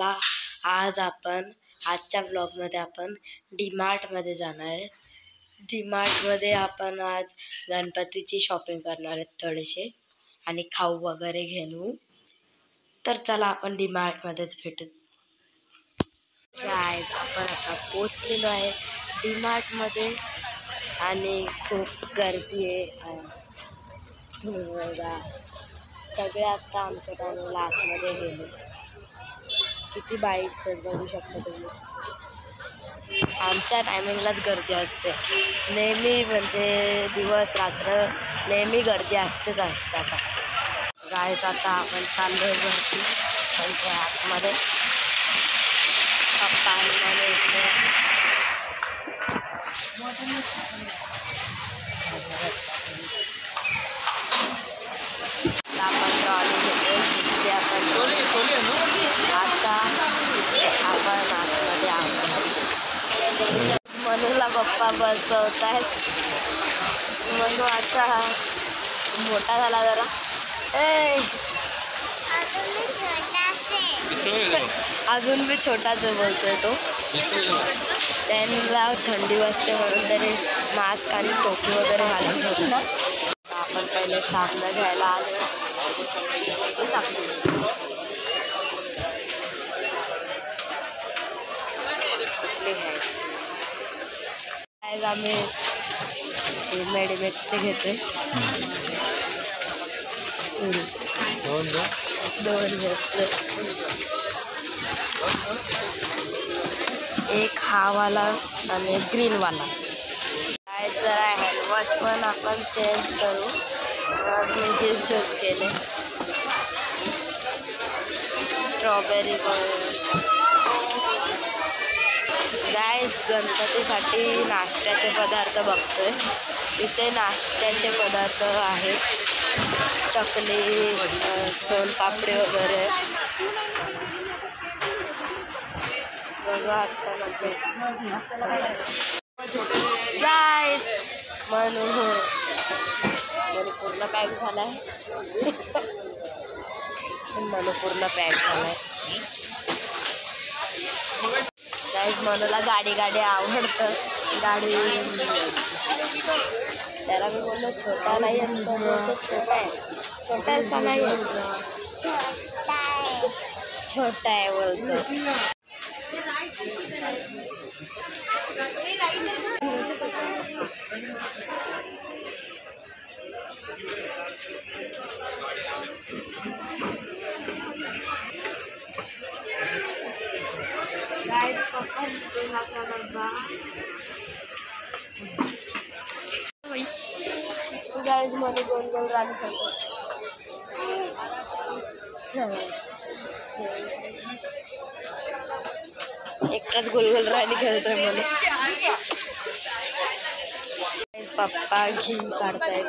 चला आज आपण आजच्या व्लॉगमध्ये आपण डीमार्टमध्ये जाणार आहे। डीमार्टमध्ये आपण आज गणपतीची शॉपिंग करणार आहे थोडेसे आणि खाऊ वगैरे घेऊ। तर चला आपण डीमार्टमध्येच भेटू। गाइस आपण आता पोहोचलेलो आहे डीमार्टमध्ये आणि खूप गर्दी आहे। सगळे आता आमच्या टायमिंगला आतमध्ये गेले। किती बाईक्स आहेत बघू शकता तुम्ही। आमच्या टायमिंगलाच गर्दी असते नेहमी, म्हणजे दिवस रात्र नेहमी गर्दी असतेच असते। आता गाईज आता आपण चाललोय वरती त्यांच्या आतमध्ये। पप्पा आणि मला इथे आपण ट्रॉली घेतो तिथे आपण आता आपण आतमध्ये आहोत। मनूला पप्पा बसवत आहेत। मनू आता मोठा झाला जरा। अजून भी छोटाच बोलतोय तो। त्यांना थंडी वाजते म्हणून तरी मास्क आणि टोपी वगैरे घालून ठेवतो। आपण पहिले साबण घ्यायला आलो। आम्ही मेडिमिक्सचे घेतोय। दोन घेतले, एक हा वाला आणि ग्रीन वाला। जरा हँडवॉश पण आपण चेंज करू। मी हे चूज केले स्ट्रॉबेरी। गाइस गणपतीसाठी नाश्त्याचे पदार्थ बघतोय। इथे नाश्त्याचे पदार्थ आहेत, चकली, सोनपापडी वगैरे। बघा गाइस मनू पूर्ण पॅक झालाय। मनू पूर्ण पॅक झालाय। गाइस मनूला गाडी आवडतं। गाडी त्याला मी बोललो छोटा नाही असतो, तो छोटा आहे। छोटा आहे का नाही? छोटा आहे बोलतो। गाइस पप्पा गाइस मध्ये गोल गोल राणी खेळतो। एकटाच गोल गोल राणी खेळतोय मध्ये। गाइस पप्पा घी काढताय।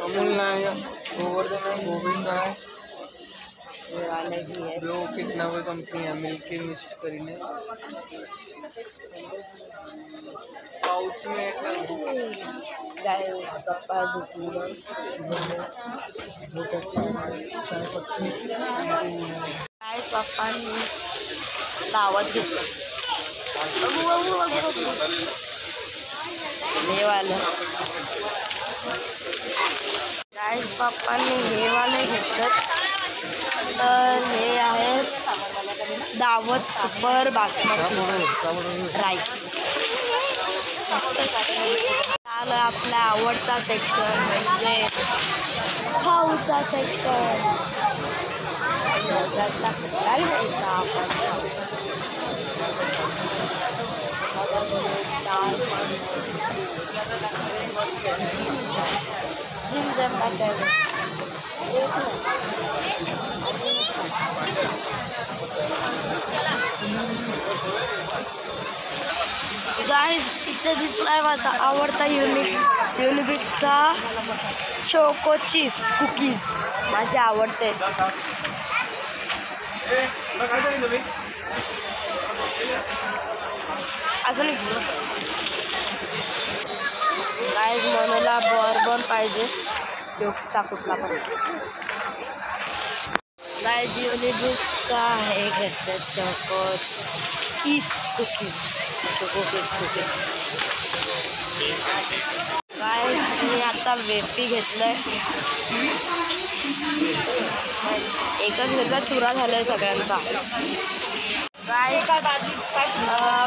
अमूल नाही, गोवर्धन आहे, गोविंद आहे। ये वाले भी है। जो कितना वो कंपनी है मिल्की मिस्ट करीने पाउच में गाइस पप्पा गाइस पप्पांनी दावत घेतलं हे वालं। गाइस पप्पांनी हे वाले घेतलं। तर हे आहे दावत सुपर बासमती राईस। मस्त आलं आपला आवडता सेक्शन म्हणजे खाऊचा सेक्शन। झिमझम गाइस इथे दिसलाय माझा आवडता युनिबिकचा चोको चिप्स कुकीज। माझे आवडते। अजून गाइस मनूला बॉर्बन पाहिजे, डोक्सचा कुठला पण। गाईज युनिबुकचा हे घेतलं चोको पीस कुकीज. गाईज मी आता वेफी घेतलंय. एकच घेतला, चुरा झालाय सगळ्यांचा. गाईज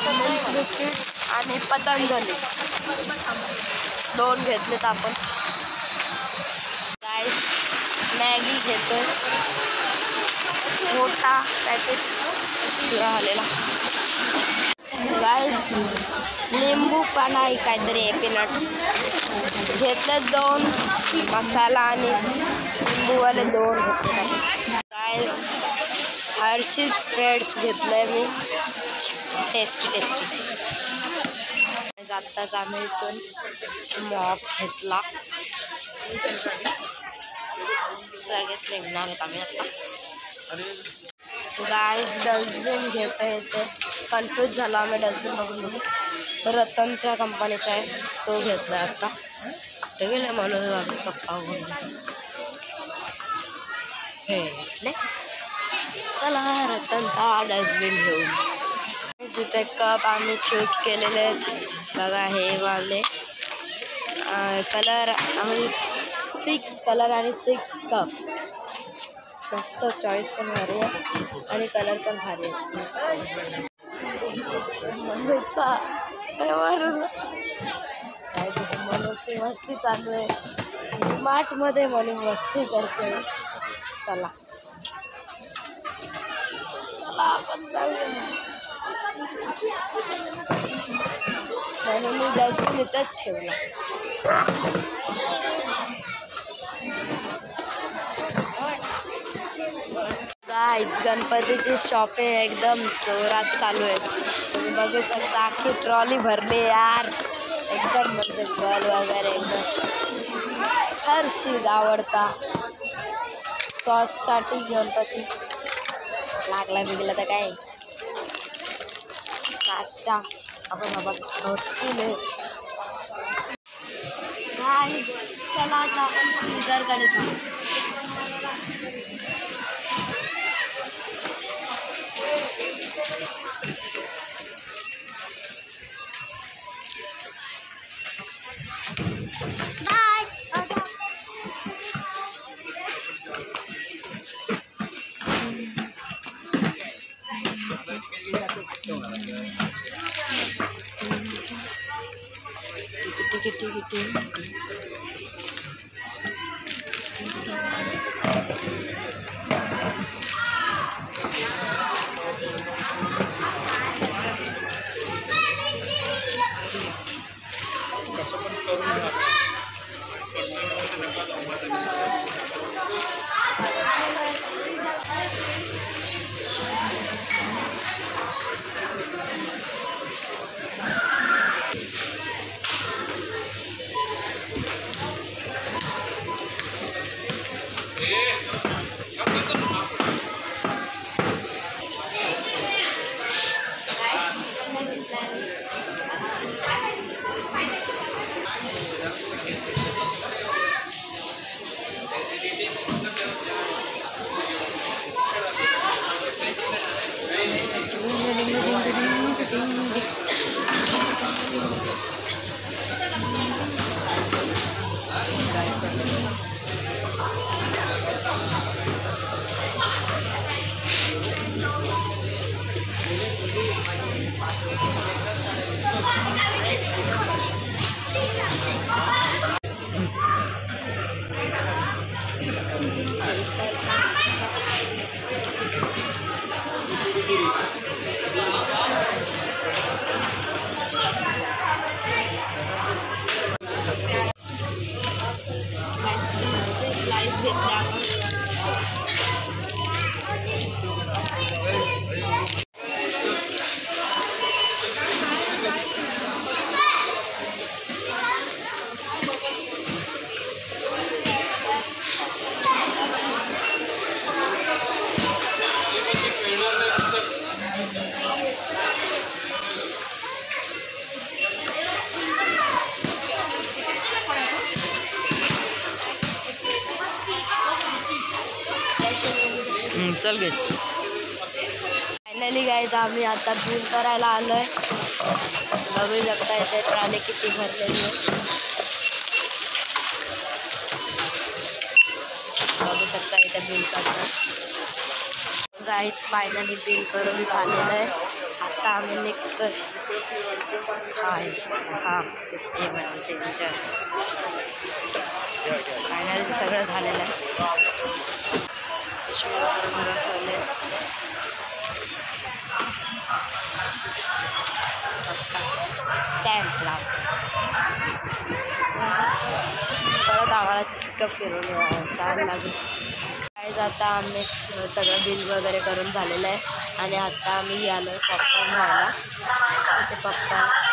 मिल्क बिस्किट आणि पतंजली 2 घेतलेत आपण. गाईज मॅगी घेतोय, मोठा पॅकेट चुरा झालेला. गाईज लिंबू पाणी काहीतरी पीनट्स घेतले 2, मसाला आणि लिंबूवाले 2 घेतले. गाईज हर्षीज स्प्रेड्स घेतलंय मी, टेस्टी. आत्ताच आम्ही इथून मॉप घेतला, लगेच निघणार आहेत आम्ही आता. गाईज डस्टबिन घेता येते, कन्फ्यूज झाला आम्ही डस्टबिन बघून. रतनच्या कंपनीचा आहे, तो घेतला आता. कुठे गेले म्हणून आम्ही पप्पा घेतले. चला रतनचा डस्टबिन घेऊन. जिथे कप आम्ही चूज केलेले आहेत बघा, हे वाले कलर आम्ही 6 कलर आणि 6 कप. मस्त चॉईस पण भारी आहे आणि कलर पण भारी आहे. मनोची मस्ती चालू आहे मार्टमध्ये, म्हणून मस्ती करते. चला आपण जाऊया. म्हणून मी डस्टबिन इथंच ठेवला. गाईज गणपतीची शॉपिंग एकदम जोरात चालू आहे. तुम्ही बघू शकता अख्खी ट्रॉली भरली यार. एकदम म्हणजे बल वगैरे एकदम. हर्षीज आवडता सॉससाठी गणपती लागला बिगला तर काय. नाश्ता आपण बाबा भरपूर आहे. गाईज चला आता आपण फ्रीजरकडे जाऊ. किती चल घे. फायनली गाईज आम्ही आता बिल करायला आलोय. बघू शकता इथे ट्रॉली किती भरलेली आहे. बघू शकता इथे बिल करतात. गाईज फायनली बिल करून झालेलं आहे. आता आम्ही निघतोय. फायनली सगळं झालेलं आहे. ठेवले स्टॅम्प लाव. परत आम्हाला तितकं फिरून जायला लागेल. काहीच आता आम्ही सगळं बिल वगैरे करून झालेलं आहे आणि आता आम्ही आलो पॉपकॉर्न खायला. ते पॉपकॉर्न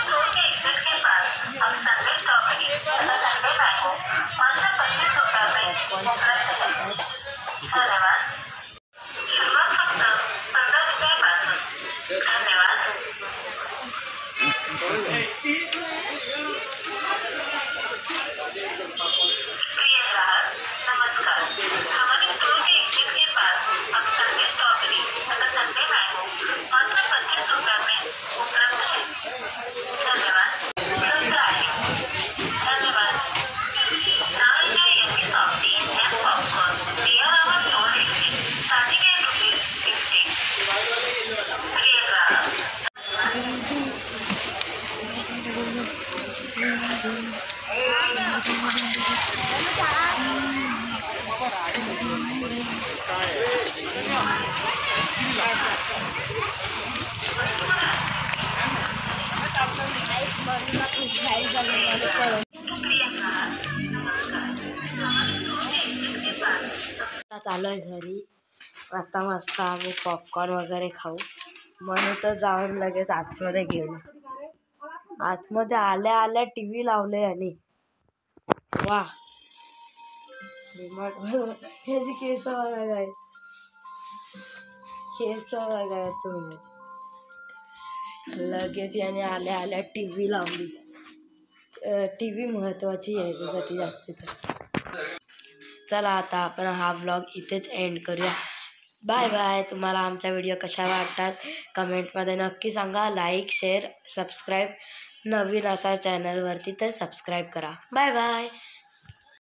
चालू आहे घरी. आता मस्त आम्ही पॉपकॉर्न वगैरे खाऊ म्हणून तर जाऊन लगेच आतमध्ये गेलो. आतमध्ये आल्या आल्या टी व्ही लावले आणि वा ह्याची केस बघा काय, केस बघा तुम्ही. लगेच याने आल्या आल्या टी व्ही लावली. टी व्ही महत्त्वाची आहे याच्यासाठी जास्ती तर. चला आता आपण हा व्लॉग इथेच एंड करूया. Bye bye. तुम्हाला आमचा व्हिडिओ कशा वाटतात कमेंटमध्ये नक्की सांगा. लाईक शेअर सबस्क्राईब नवीन असा चॅनलवरती तर सबस्क्राईब करा. Bye bye.